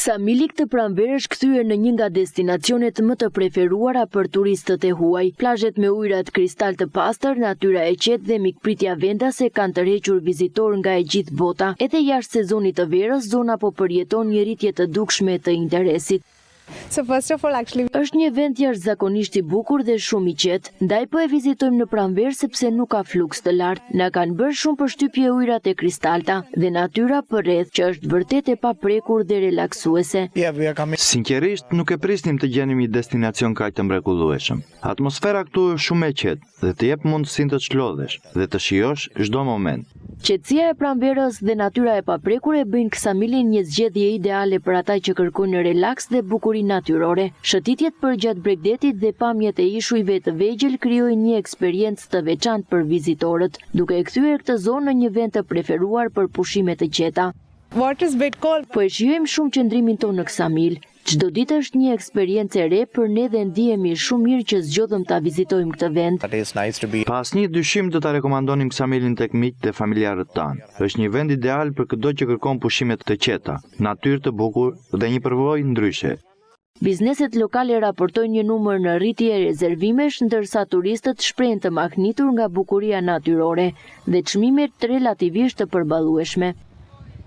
Ksamili këtë pranverësh kthyer në një nga destinacionet më të preferuara për turistët e huaj. Plazhet me ujërat kristal të pastër, natyra e qetë dhe mikpritja vendase kanë tërhequr vizitorë nga e gjithë bota. Edhe jashtë sezonit të verës, zona po përjeton një rritje të dukshme të interesit. Është një vend jashtëzakonisht i bukur dhe shumë i qetë, ndaj po e vizitojmë në pranverë sepse nuk ka fluks të lartë. Na kanë bërë shumë përshtypje ujërat e kristalta dhe natyra përreth që është vërtet e paprekur dhe relaksuese. Sinqerisht nuk e prisnim të gjenim një destinacion kaq të mrekullueshëm. Atmosfera këtu është shumë e qetë dhe të jep mundësinë të çlodhesh dhe të shijosh çdo moment. Qetësia e pranverës dhe natyra e paprekur e bëjnë Ksamilin një zgjedhje ideale për ata që kërkojnë relaks dhe bukurinë natyrore. Shëtitjet përgjatë Bregdetit dhe pamjet e ishujve të vegjël krijojnë një eksperiencë të veçantë për vizitorët, duke e kthyer këtë zonë në një vend të preferuar për pushime të qeta. Po e shijojmë shumë qëndrimin tonë në Ksamil. Çdo ditë është një eksperiencë e re për ne dhe ndihemi shumë mirë që zgjodhëm ta vizitojmë këtë vend. Pa asnjë dyshim do ta rekomandonim Ksamilin tek miqtë dhe familjarët tanë. Është një vend ideal për çdo që kërkon pushime të qeta, natyrë të bukur dhe një përvojë ndryshe. Bizneset lokale raportojnë një numër në rritje rezervimesh, ndërsa turistët shprehen të mahnitur nga bukuria natyrore dhe çmimet relativisht të përballueshme.